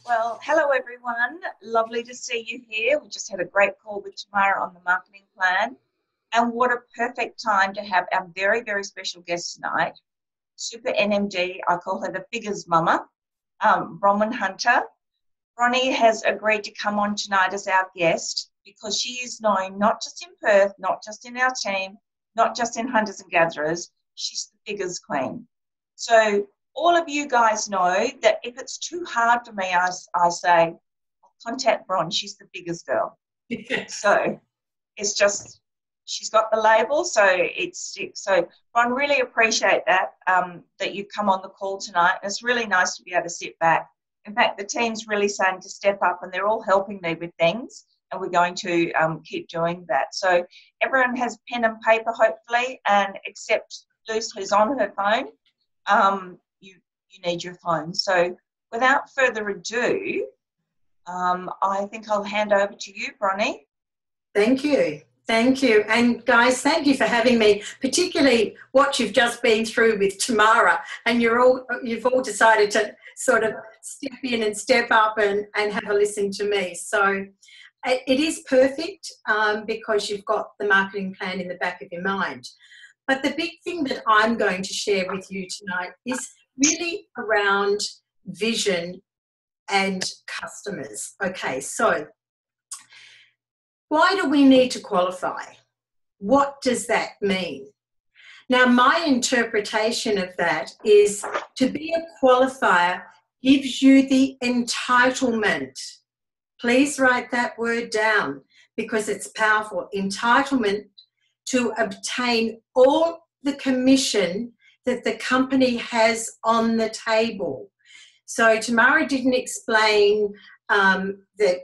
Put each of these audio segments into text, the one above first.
Well, hello everyone. Lovely to see you here. We just had a great call with Tamara on the marketing plan. And what a perfect time to have our very, very special guest tonight, Super NMD. I call her the figures mama, Bron Hunter. Bronnie has agreed to come on tonight as our guest because she is known not just in Perth, not just in our team, not just in Hunters and Gatherers. She's the figures queen. So all of you guys know that if it's too hard for me, I say, contact Bron. She's the figures girl. So it's just, she's got the label. So Bron, really appreciate that, that you've come on the call tonight. It's really nice to be able to sit back. In fact, the team's really starting to step up and they're all helping me with things, and we're going to keep doing that. So everyone has pen and paper, hopefully, and except Luce, who's on her phone, you need your phone. So without further ado, I think I'll hand over to you, Bronnie. Thank you. Thank you. And guys, thank you for having me, particularly what you've just been through with Tamara, and you've all decided to sort of step in and step up and have a listen to me. So it is perfect because you've got the marketing plan in the back of your mind. But the big thing that I'm going to share with you tonight is really around vision and customers. Okay, so why do we need to qualify? What does that mean? Now, my interpretation of that is to be a qualifier gives you the entitlement. Please write that word down because it's powerful. Entitlement to obtain all the commission that the company has on the table. So Tamara didn't explain the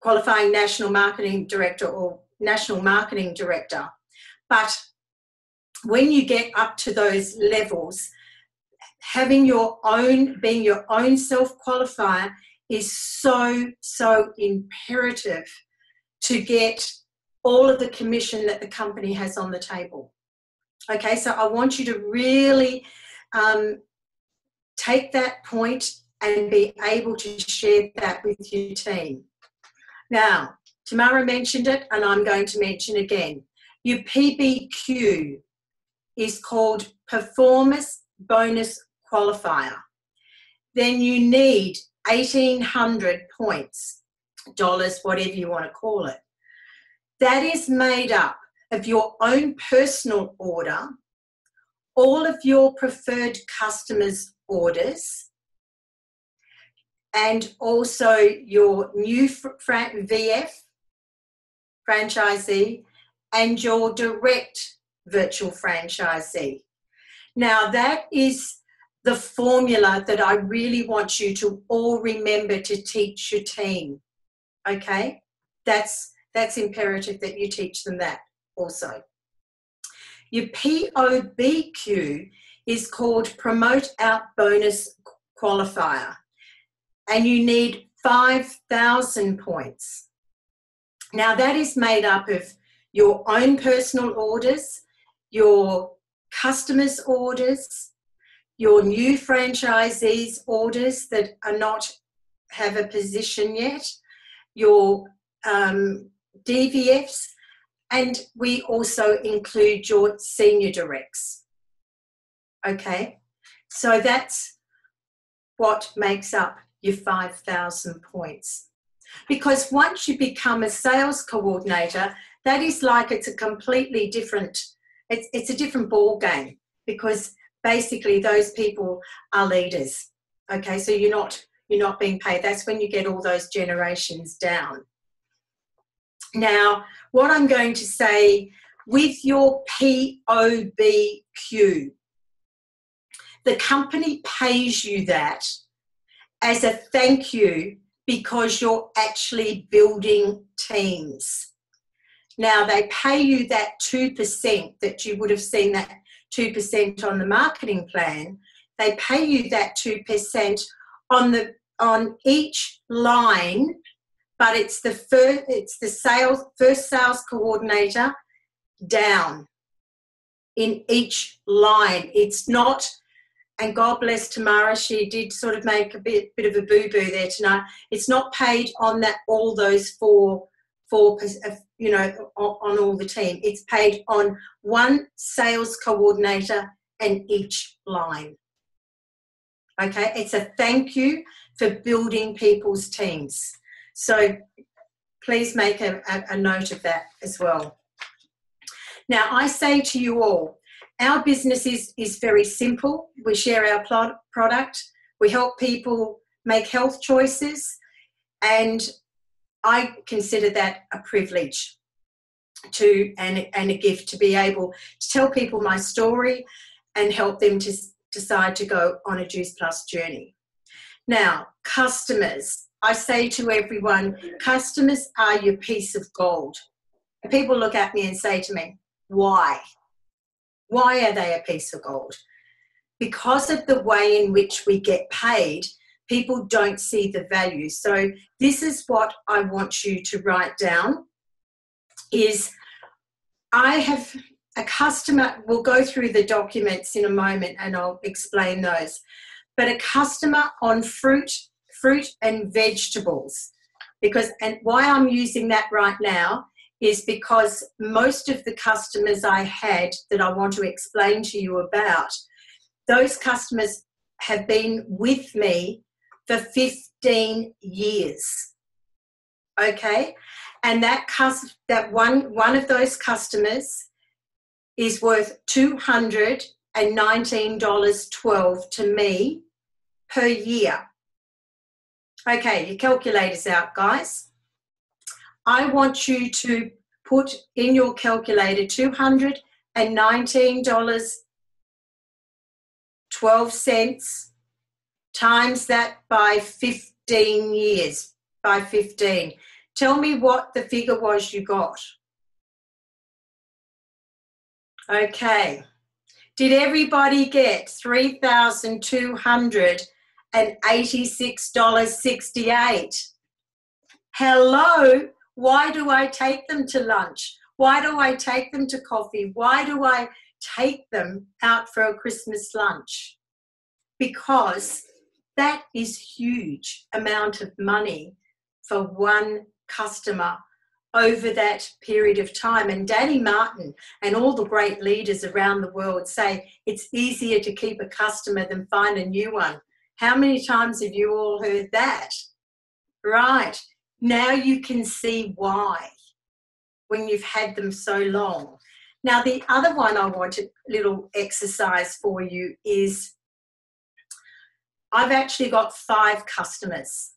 qualifying national marketing director or national marketing director, but when you get up to those levels, having being your own self-qualifier is so imperative to get all of the commission that the company has on the table. Okay, so I want you to really take that point and be able to share that with your team. Now, Tamara mentioned it and I'm going to mention again. Your PBQ is called Performance Bonus Qualifier. Then you need 1,800 points, dollars, whatever you want to call it. That is made up of your own personal order, all of your preferred customers' orders, and also your new VF, franchisee, and your direct virtual franchisee. Now, that is the formula that I really want you to all remember to teach your team, okay? That's imperative that you teach them that also. Your POBQ is called Promote Out Bonus Qualifier, and you need 5,000 points. Now, that is made up of your own personal orders, your customers' orders, your new franchisees' orders that are not have a position yet, your DVFs, and we also include your senior directs. Okay, so that's what makes up your 5,000 points. Because once you become a sales coordinator, that is like it's a completely different, it's a different ball game, because basically those people are leaders. Okay, so you're not being paid. That's when you get all those generations down. Now, what I'm going to say with your POBQ, the company pays you that as a thank you because you're actually building teams. Now, they pay you that 2% that you would have seen, that 2% on the marketing plan. They pay you that 2% on each line, but it's the first sales coordinator down in each line. It's not and God bless Tamara, she did sort of make a bit of a boo-boo there tonight. It's not paid on that all those four, you know, on all the team. It's paid on one sales coordinator and each line. Okay, it's a thank you for building people's teams. So please make a note of that as well. Now, I say to you all, our business is very simple. We share our product. We help people make health choices. And I consider that a privilege and a gift to be able to tell people my story and help them to decide to go on a Juice Plus journey. Now, customers. I say to everyone, customers are your piece of gold. And people look at me and say to me, why? Why are they a piece of gold? Because of the way in which we get paid, people don't see the value. So this is what I want you to write down is I have a customer, we'll go through the documents in a moment and I'll explain those, but a customer on fruit and vegetables, and why I'm using that right now is because most of the customers I had that I want to explain to you about, those customers have been with me for 15 years. Okay? And that one of those customers is worth $219.12 to me per year. Okay, your calculator's out, guys. I want you to put in your calculator $219.12 times that by 15 years, by 15. Tell me what the figure was you got. Okay. Did everybody get $3,286.68? Hello? Why do I take them to lunch? Why do I take them to coffee? Why do I take them out for a Christmas lunch? Because that is huge amount of money for one customer over that period of time. And Danny Martin and all the great leaders around the world say it's easier to keep a customer than find a new one. How many times have you all heard that? Right. Now you can see why when you've had them so long. Now, the other one I want a little exercise for you is I've actually got 5 customers.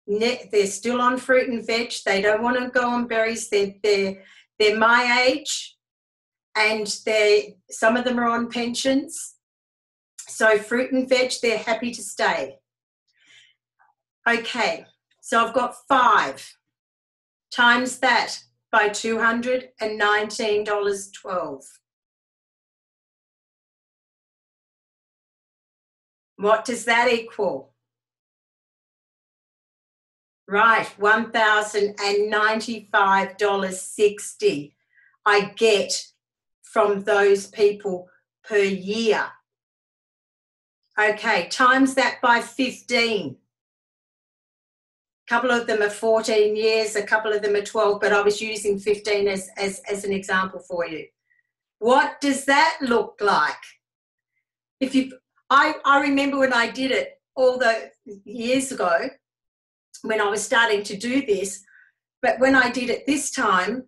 They're still on fruit and veg. They don't want to go on berries. They're my age, and some of them are on pensions. So fruit and veg, they're happy to stay. Okay. So I've got 5 times that by $219.12. What does that equal? Right, $1,095.60 I get from those people per year. Okay, times that by 15. A couple of them are 14 years, a couple of them are 12, but I was using 15 as an example for you. What does that look like? I remember when I did it all the years ago, when I was starting to do this, but when I did it this time,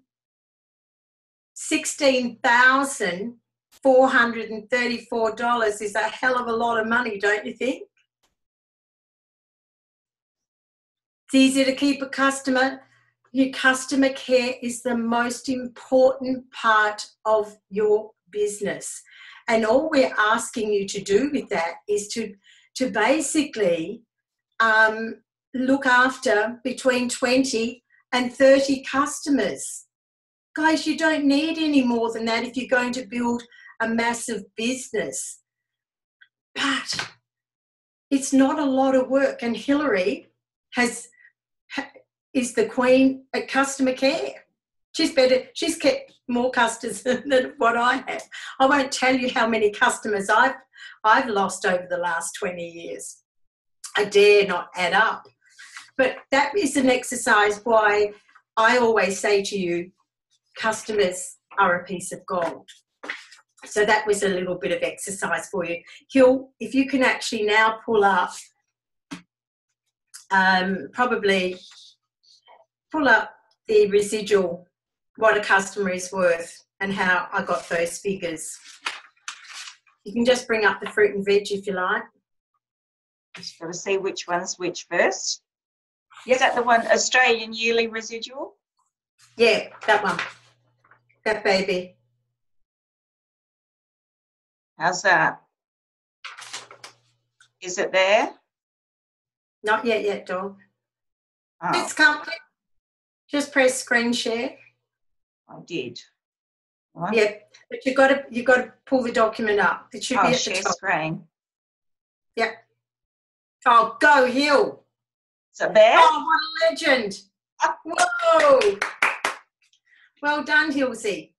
$16,434 is a hell of a lot of money, don't you think? It's easy to keep a customer. Your customer care is the most important part of your business. And all we're asking you to do with that is to basically look after between 20 and 30 customers. Guys, you don't need any more than that if you're going to build a massive business. But it's not a lot of work. And Hillary is the queen at customer care. She's kept more customers than what I have. I won't tell you how many customers I've I've lost over the last 20 years. I dare not add up. But that is an exercise why I always say to you, customers are a piece of gold. So that was a little bit of exercise for you. Hill, if you can actually now pull up, probably pull up the residual, what a customer is worth and how I got those figures. You can just bring up the fruit and veg if you like. Just got to see which one's which first. Yep. Is that the one, Australian yearly residual? Yeah, that one. That baby. How's that? Is it there? Not yet, dog. Oh, It's coming. Just press screen share. I did. What? Yep, but you've got to pull the document up. It should be at the share top. screen. Yep. Oh, go Hill. Is it there? Oh, what a legend. Whoa. Well done, Hillsy.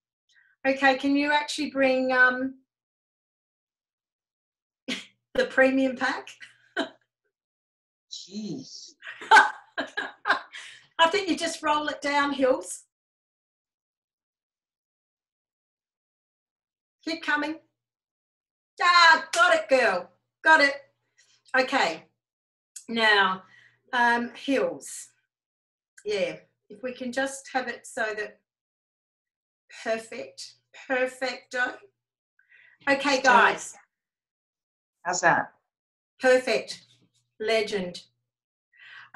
Okay, can you actually bring the premium pack? Jeez. I think you just roll it down, Hills. Keep coming. Ah, got it, girl. Got it. Okay. Now, Hills. Yeah, if we can just have it so that perfecto. Okay, guys. How's that? Perfect. Legend.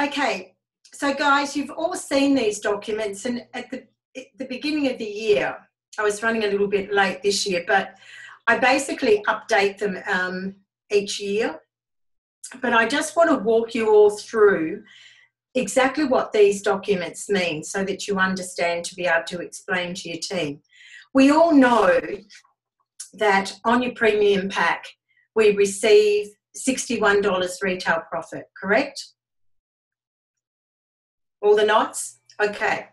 Okay, so guys, you've all seen these documents, and at the beginning of the year, I was running a little bit late this year, but I basically update them each year. But I just want to walk you all through exactly what these documents mean so that you understand to be able to explain to your team. We all know that on your premium pack, we receive $61 retail profit, correct? All the knots? Okay.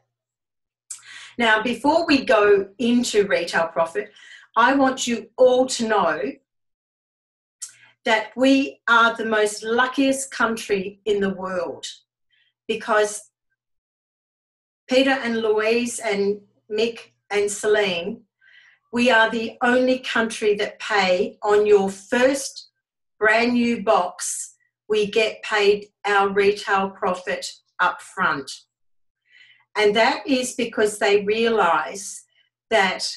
Now, before we go into retail profit, I want you all to know that we are the most luckiest country in the world, because Peter and Louise and Mick and Celine, we are the only country that pay on your first brand new box, we get paid our retail profit up front. And that is because they realise that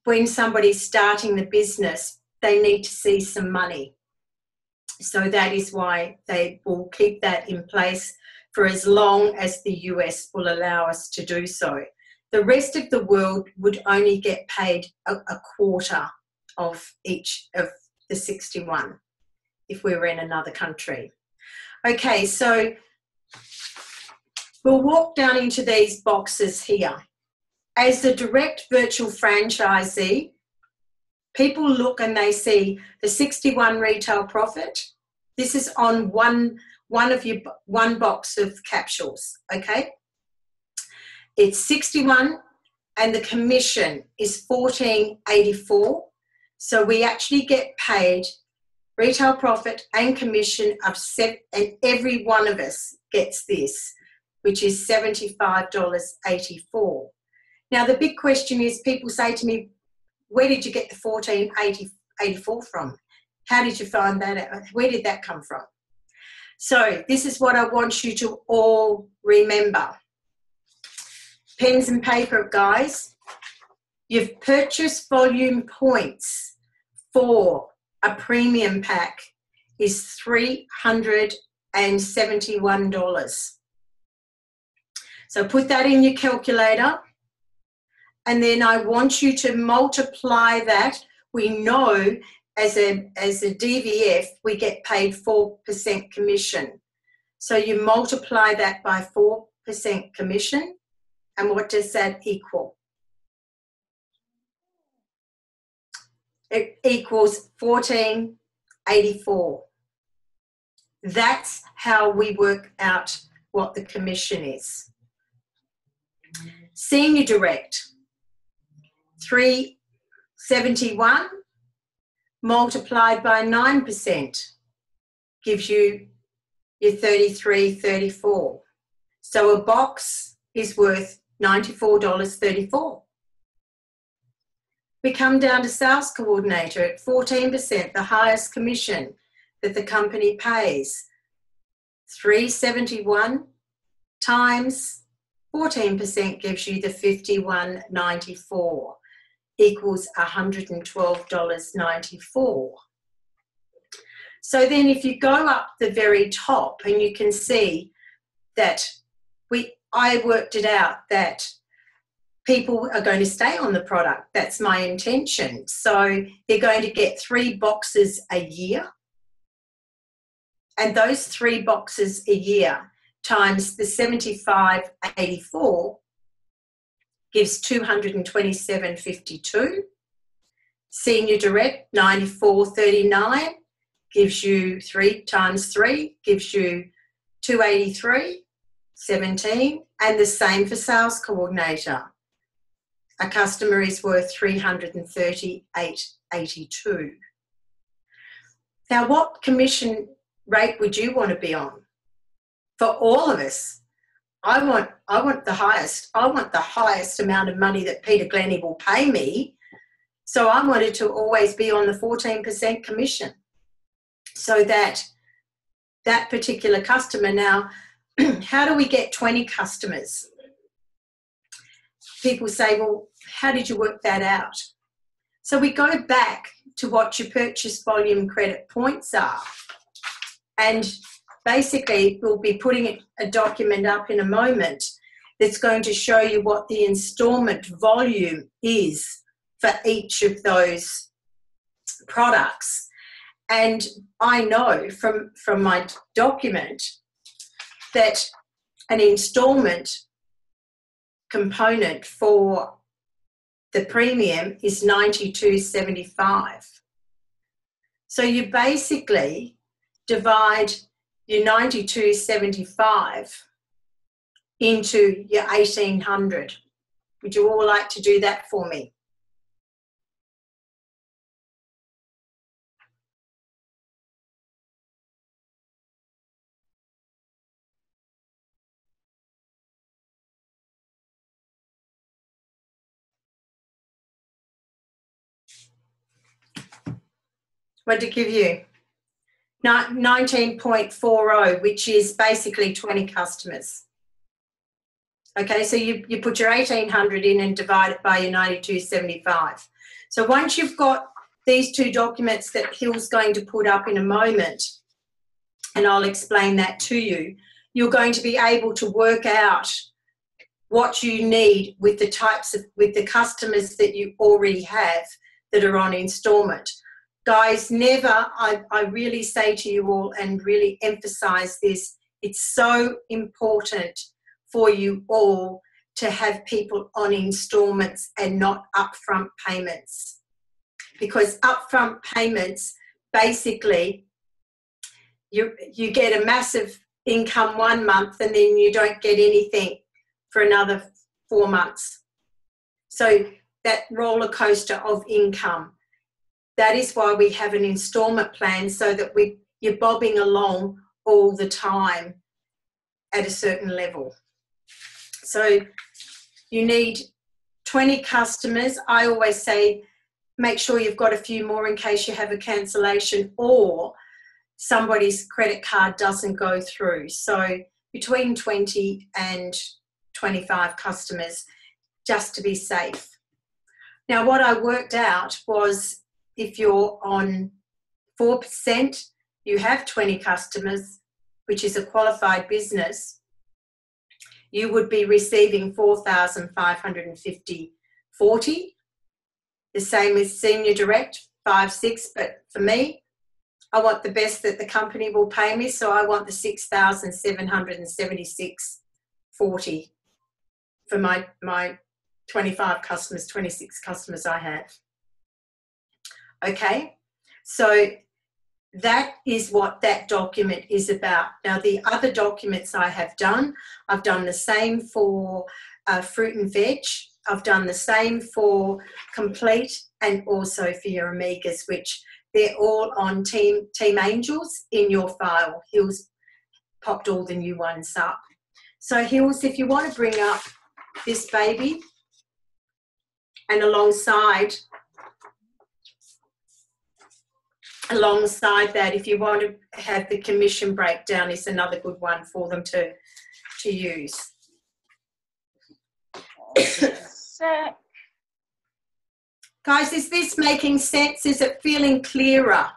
when somebody's starting the business, they need to see some money. So that is why they will keep that in place for as long as the US will allow us to do so. The rest of the world would only get paid a quarter of each of the 61 if we were in another country. Okay, so we'll walk down into these boxes here. As a direct virtual franchisee, people look and they see the 61 retail profit. This is on one box of capsules, okay? It's 61 and the commission is $14.84. So we actually get paid retail profit and commission of and every one of us gets this, which is $75.84. Now the big question is, people say to me, where did you get the $14.84 from? How did you find that out? Where did that come from? So this is what I want you to all remember. Pens and paper, guys. You've purchased volume points for a premium pack is $371. So put that in your calculator, and then I want you to multiply that. We know as a DVF, we get paid 4% commission. So you multiply that by 4% commission, and what does that equal? It equals $14.84. That's how we work out what the commission is. Senior direct, $371 multiplied by 9% gives you your 33.34. So a box is worth $94.34. We come down to sales coordinator at 14%, the highest commission that the company pays. 371 times 14% gives you the $51.94, equals $112.94. So then if you go up the very top, and you can see that I worked it out that people are going to stay on the product. That's my intention. So they're going to get 3 boxes a year. And those 3 boxes a year times the 75.84 gives $227.52. Senior direct, 94.39, gives you 3 times 3, gives you 283.17, and the same for sales coordinator. A customer is worth $338.82. Now, what commission rate would you want to be on? For all of us, I want the highest. I want the highest amount of money that Peter Glennie will pay me. So I wanted to always be on the 14% commission. So that particular customer. Now, how do we get 20 customers? People say, well, how did you work that out? So we go back to what your purchase volume credit points are. And basically, we'll be putting a document up in a moment that's going to show you what the instalment volume is for each of those products. And I know from my document that an instalment component for the premium is $92.75. So you basically divide your $92.75 into your $1,800. Would you all like to do that for me? What did it give you? 19.40, which is basically 20 customers. Okay, so you put your 1,800 in and divide it by your 92.75. So once you've got these 2 documents that Hill's going to put up in a moment, and I'll explain that to you, you're going to be able to work out what you need with the customers that you already have that are on instalment. Guys, never, I really say to you all and really emphasize this, it's so important for you all to have people on installments and not upfront payments. Because upfront payments, basically, you get a massive income 1 month and then you don't get anything for another 4 months. So that roller coaster of income. That is why we have an instalment plan, so that you're bobbing along all the time at a certain level. So you need 20 customers. I always say make sure you've got a few more in case you have a cancellation or somebody's credit card doesn't go through. So between 20 and 25 customers, just to be safe. Now, what I worked out was, if you're on 4%, you have 20 customers, which is a qualified business, you would be receiving $4,550.40. The same as senior direct, 5-6, but for me, I want the best that the company will pay me, so I want the $6,776.40 for my 25 customers, 26 customers I have. Okay, so that is what that document is about. Now, the other documents I have done, I've done the same for fruit and veg. I've done the same for complete and also for your omegas, which they're all on Team Angels in your file. Hills popped all the new ones up. So Hills, if you want to bring up this baby, and alongside that, if you want to have the commission breakdown, is another good one for them to use. Guys, is this making sense? Is it feeling clearer?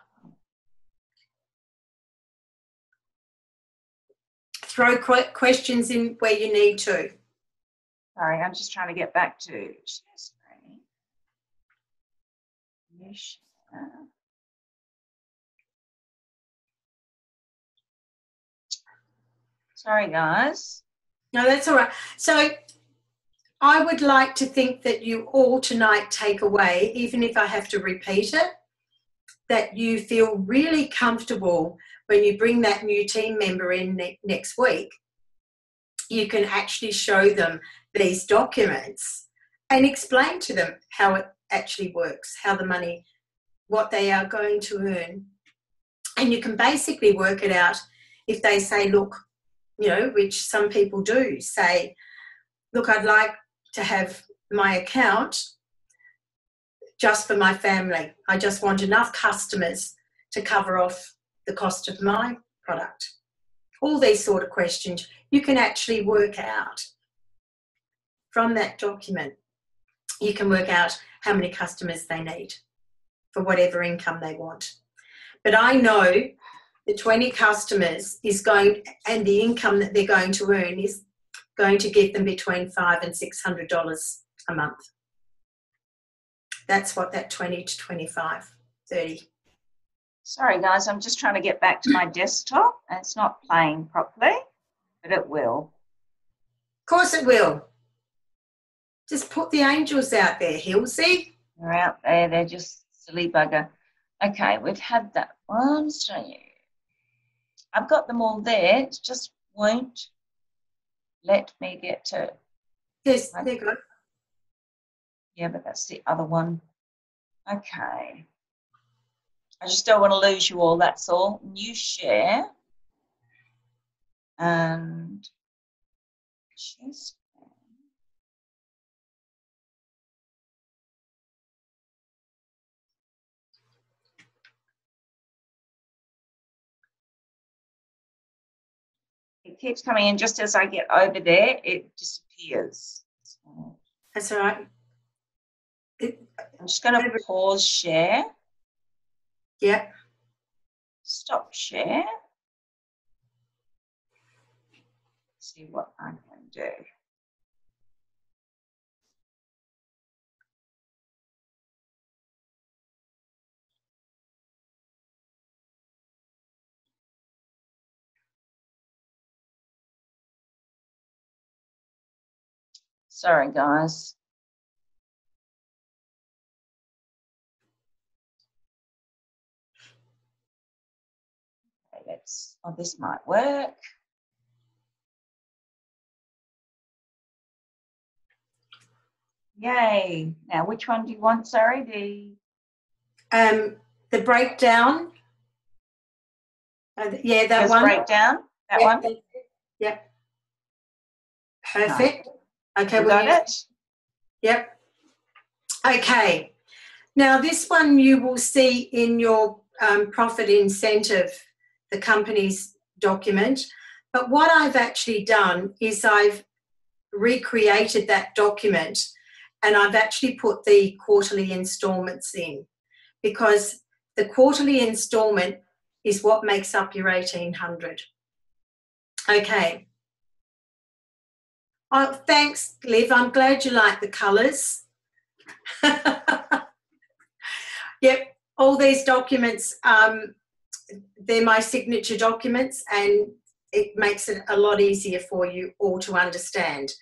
Throw questions in where you need to. Sorry, I'm just trying to get back to share screen. Sorry, guys. No, that's all right. So I would like to think that you all tonight take away, even if I have to repeat it, that you feel really comfortable when you bring that new team member in next week. You can actually show them these documents and explain to them how it actually works, how the money, what they are going to earn. And you can basically work it out if they say, look, you know, which some people do say, look, I'd like to have my account just for my family. I just want enough customers to cover off the cost of my product. All these sort of questions you can actually work out from that document. You can work out how many customers they need for whatever income they want. But I know the 20 customers is going, and the income that they're going to earn is going to give them between $500 and $600 a month. That's what that 20 to 25, 30. Sorry, guys, I'm just trying to get back to my desktop and it's not playing properly, but it will. Of course it will. Just put the angels out there, Hilsey. They're out there, they're just silly bugger. Okay, we've had that one. I've got them all there, it just won't let me get to. Yes, there you go. Yeah, but that's the other one. Okay. I just don't want to lose you all, that's all. New share. And share screen. It keeps coming in just as I get over there, it disappears. That's all right. I'm just going to pause share. Yep. Stop share. See what I can do. Sorry, guys. Okay, this might work. Yay. Now, which one do you want, sorry? The breakdown. Yeah, that one. Breakdown, that one? Yep. Perfect. No. Okay, we got it? Yep. Okay. Now, this one you will see in your profit incentive, the company's document. But what I've actually done is I've recreated that document and I've actually put the quarterly installments in, because the quarterly installment is what makes up your 1,800. Okay. Oh, thanks, Liv. I'm glad you like the colours. Yep, all these documents, they're my signature documents, and it makes it a lot easier for you all to understand.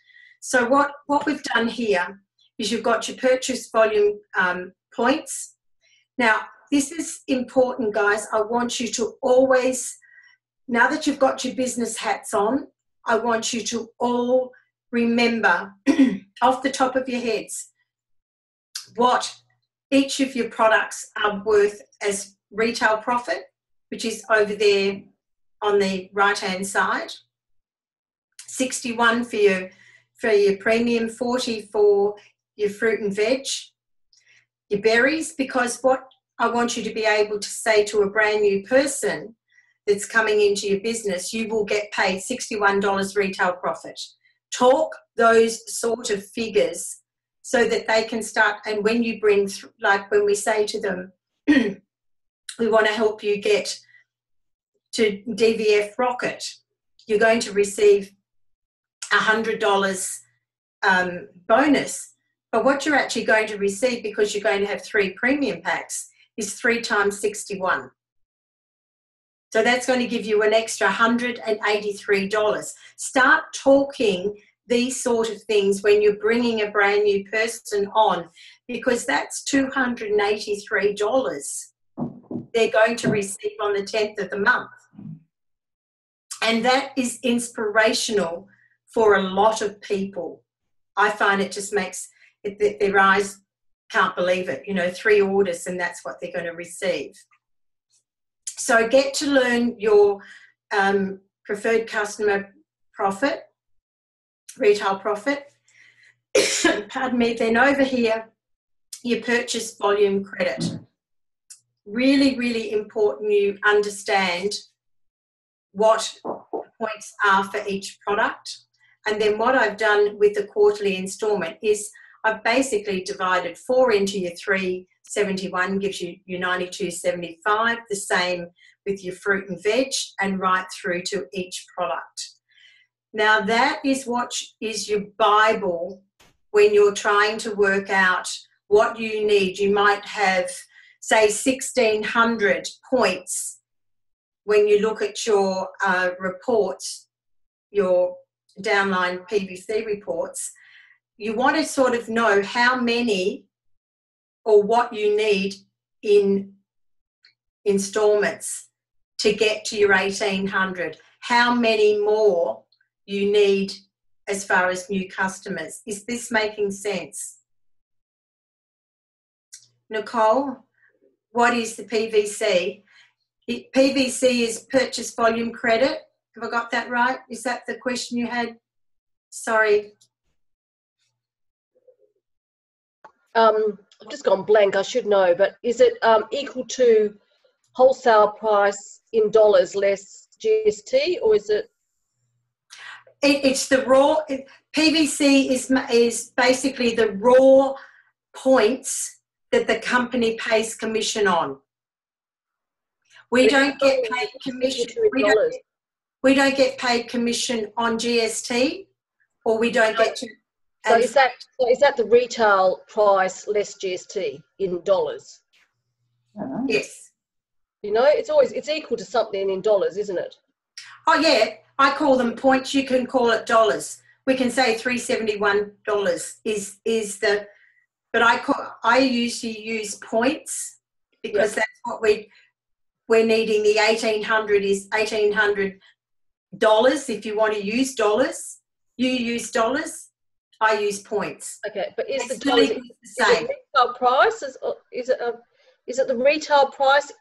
So what we've done here is you've got your purchase volume points. Now, this is important, guys. I want you to always, now that you've got your business hats on, I want you to all remember off the top of your heads what each of your products are worth as retail profit, which is over there on the right-hand side. 61 for your premium, 40 for your fruit and veg, your berries, because what I want you to be able to say to a brand new person that's coming into your business, you will get paid $61 retail profit. Talk those sort of figures so that they can start, and when you bring, like when we say to them, we want to help you get to DVF Rocket, you're going to receive $100 bonus. But what you're actually going to receive, because you're going to have 3 premium packs, is 3 times 61. So that's going to give you an extra $183. Start talking these sort of things when you're bringing a brand new person on, because that's $283 they're going to receive on the 10th of the month. And that is inspirational for a lot of people. I find it just makes their eyes can't believe it. 3 orders and that's what they're going to receive. So get to learn your preferred customer profit, retail profit. Pardon me. Then over here, your purchase volume credit. Really, really important you understand what the points are for each product. And then what I've done with the quarterly instalment is I've basically divided 4 into your 371, gives you your 92.75, the same with your fruit and veg, and right through to each product. Now that is what is your Bible when you're trying to work out what you need. You might have, say, 1,600 points when you look at your reports, your downline PVC reports. You want to sort of know how many or what you need in installments to get to your 1,800. How many more you need as far as new customers. Is this making sense? Nicole, what is the PVC? PVC is purchase volume credit. Have I got that right? Is that the question you had? Sorry. I've just gone blank, I should know, but is it equal to wholesale price in dollars less GST, or is it? It's the raw, PVC is basically the raw points that the company pays commission on. We don't get paid commission. We don't get paid commission on GST, or we don't get to. So is that the retail price less GST in dollars? Yes. It's equal to something in dollars, isn't it? Oh yeah, I call them points. You can call it dollars. We can say $371 is the, but I usually use points because that's what we're needing. The 1,800 is $1,800. If you want to use dollars, you use dollars. I use points. Okay, but is it's the dollar the same? Retail price? Is it the retail price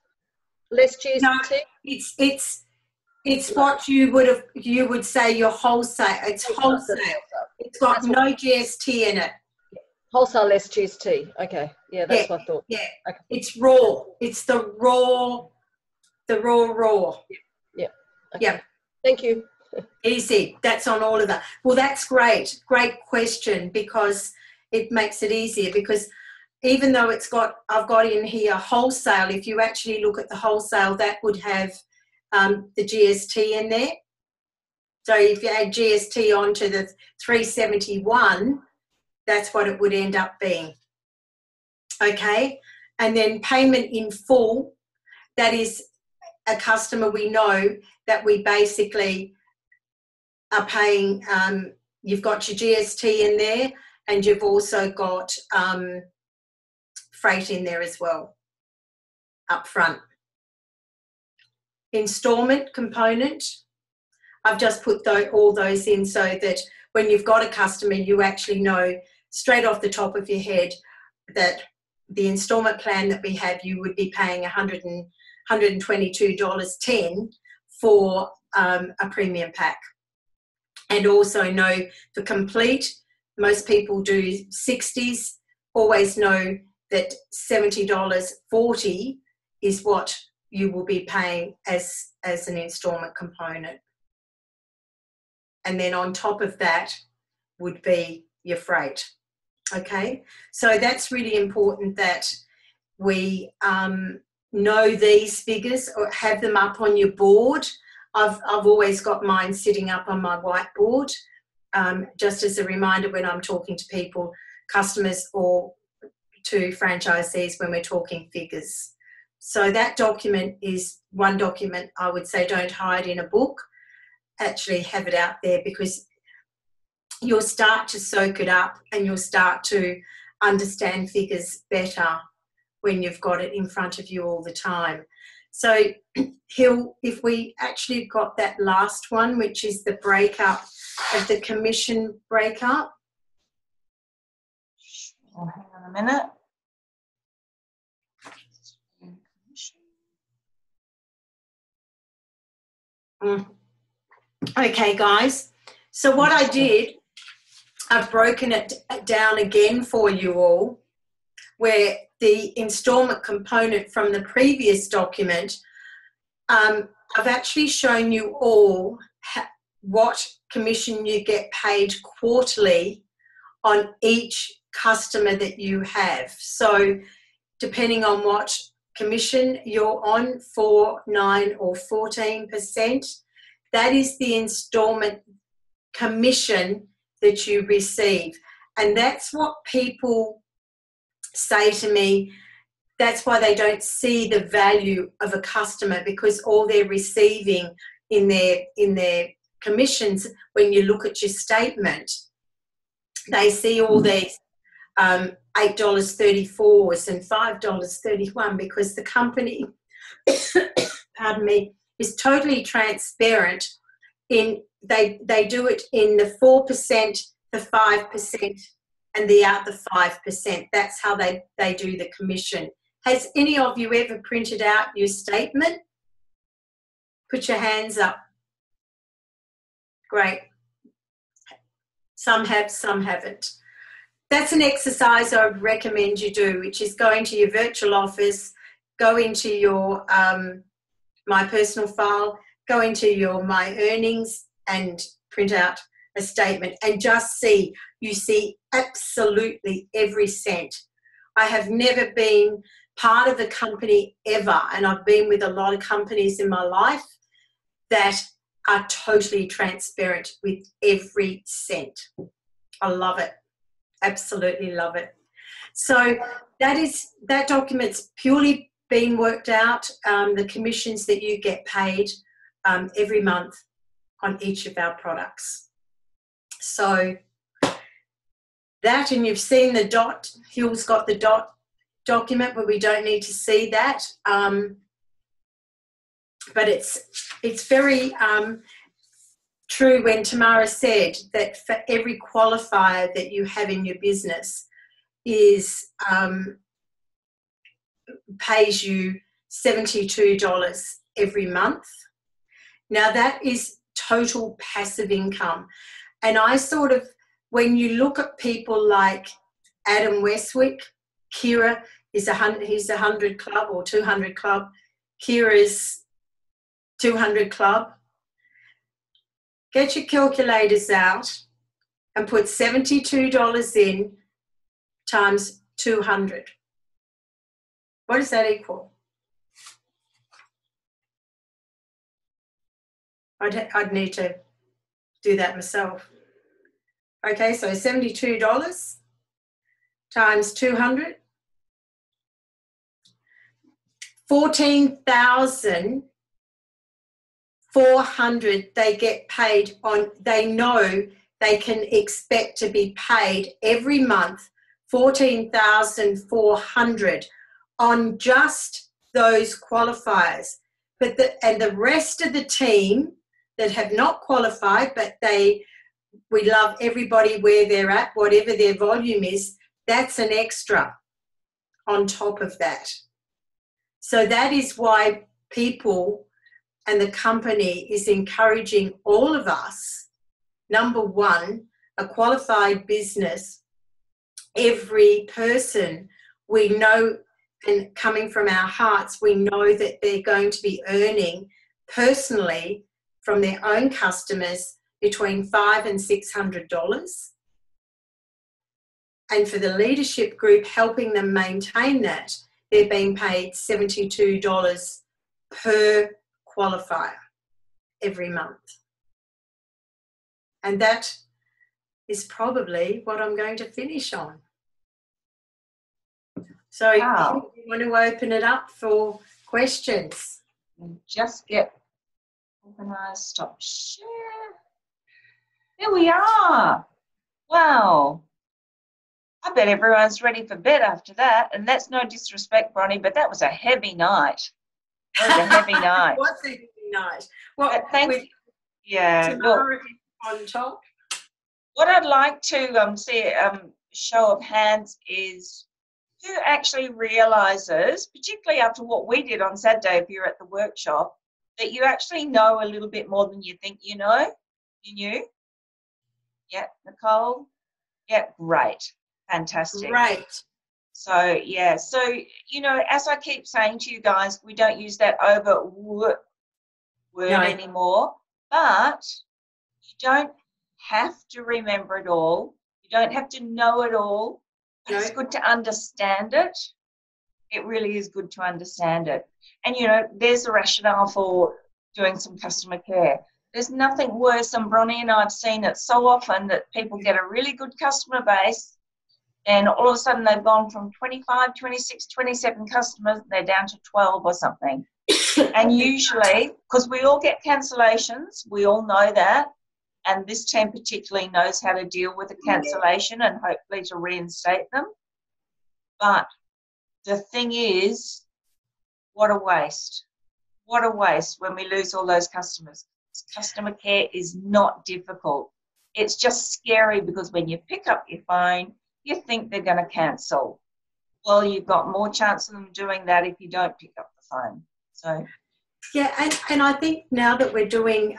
less GST? No, it's what you would say your wholesale. It's wholesale. It's got no GST in it. Wholesale less GST. Okay, yeah, that's what I thought. Yeah, okay. It's raw. It's the raw. Yeah. Okay. Yeah. Thank you. Easy. That's on all of that. Well, that's great. Great question, because it makes it easier, because even though I've got in here wholesale, if you actually look at the wholesale, that would have the GST in there. So if you add GST onto the 371, that's what it would end up being. Okay. And then payment in full, that is a customer we know that we basically are paying, you've got your GST in there, and you've also got freight in there as well, up front. Installment component, I've just put all those in so that when you've got a customer, you actually know straight off the top of your head that the installment plan that we have, you would be paying $120 $122.10 for a premium pack. And also know for complete, most people do 60s, always know that $70.40 is what you will be paying as an instalment component. And then on top of that would be your freight. Okay, so that's really important that we know these figures or have them up on your board. I've always got mine sitting up on my whiteboard, just as a reminder when I'm talking to people, customers, or to franchisees when we're talking figures. So that document is one document I would say don't hide in a book. Actually have it out there, because you'll start to soak it up and you'll start to understand figures better when you've got it in front of you all the time. So if we actually got that last one, which is the breakup of the commission breakup. Oh, hang on a minute. Okay, guys. So what I did, I've broken it down again for you all, where the instalment component from the previous document, I've actually shown you all what commission you get paid quarterly on each customer that you have. So depending on what commission you're on, 4%, 9% or 14%, that is the instalment commission that you receive. And that's what people say to me, that's why they don't see the value of a customer, because all they're receiving in their commissions, when you look at your statement, they see all these $8.34 and $5.31, because the company pardon me, is totally transparent in they do it in the 4%, the 5% and the other 5%. That's how they do the commission. Has any of you ever printed out your statement? Put your hands up. Great. Some have, some haven't. That's an exercise I would recommend you do, which is go into your virtual office, go into your My Personal File, go into your My Earnings and print out a statement and just see. You see absolutely every cent. I have never been part of a company ever, and I've been with a lot of companies in my life that are totally transparent with every cent. I love it. Absolutely love it. So that document's purely been worked out, the commissions that you get paid every month on each of our products. So that, and you've seen the dot, Hill's got the dot document, but we don't need to see that. But it's very true when Tamara said that for every qualifier that you have in your business is pays you $72 every month. Now that is total passive income. And I sort of, when you look at people like Adam Westwick, Kira is he's 100 Club or 200 Club. Kira's 200 Club. Get your calculators out and put $72 in times 200. What does that equal? I'd need to do that myself. Okay, so $72 times 200. 14,400 they get paid on, they know they can expect to be paid every month, 14,400 on just those qualifiers. But the rest of the team that have not qualified, but we love everybody where they're at, whatever their volume is, that's an extra on top of that. So that is why people and the company is encouraging all of us, number one, a qualified business, every person we know, and coming from our hearts, we know that they're going to be earning personally from their own customers between $500 and $600. And for the leadership group, helping them maintain that, they're being paid $72 per qualifier every month. And that is probably what I'm going to finish on. So Wow. you want to open it up for questions? And just get organized, stop share. There we are. Wow. I bet everyone's ready for bed after that. And that's no disrespect, Bronnie, but that was a heavy night. That was a heavy night. It was a heavy night. Well, But thank with you. Yeah. Look, Tamara on top. what I'd like to see show of hands is who actually realises, particularly after what we did on Saturday, if you're at the workshop, that you actually know a little bit more than you think you know. You knew? Yeah, Nicole? Yeah, great. Fantastic. Great. So, yeah. So, you know, as I keep saying to you guys, we don't use that over word anymore, but you don't have to remember it all. You don't have to know it all. It's good to understand it. It really is good to understand it. And, you know, there's a rationale for doing some customer care. There's nothing worse than Bronnie and I've seen it so often that people get a really good customer base and all of a sudden they've gone from 25, 26, 27 customers, they're down to 12 or something. And usually, because we all get cancellations, we all know that, and this team particularly knows how to deal with a cancellation and hopefully to reinstate them. But the thing is, what a waste. What a waste when we lose all those customers. Customer care is not difficult. It's just scary because when you pick up your phone, you think they're going to cancel. Well, you've got more chance of them doing that if you don't pick up the phone. So, yeah, and I think now that we're doing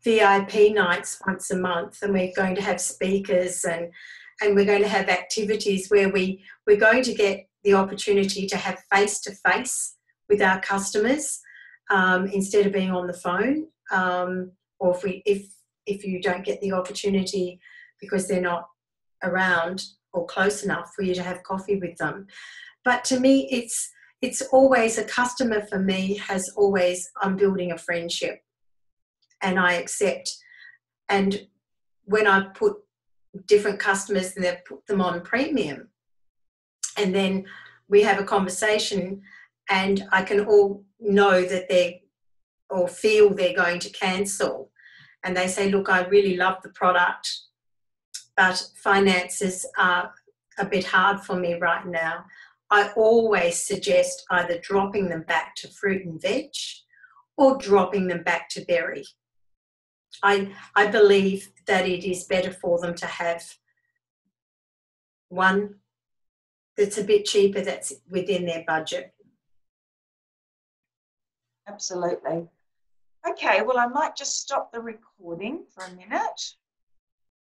VIP nights once a month, and we're going to have speakers and we're going to have activities where we're going to get the opportunity to have face-to-face with our customers instead of being on the phone. Or if you don't get the opportunity because they're not around or close enough for you to have coffee with them. But to me, it's always a customer for me has always, I'm building a friendship and I accept. And when I put different customers and they put them on premium, and then we have a conversation and I can all know that they or feel they're going to cancel. And they say, look, I really love the product, but finances are a bit hard for me right now. I always suggest either dropping them back to fruit and veg or dropping them back to berry. I believe that it is better for them to have one that's a bit cheaper, that's within their budget. absolutely. Okay, well, I might just stop the recording for a minute.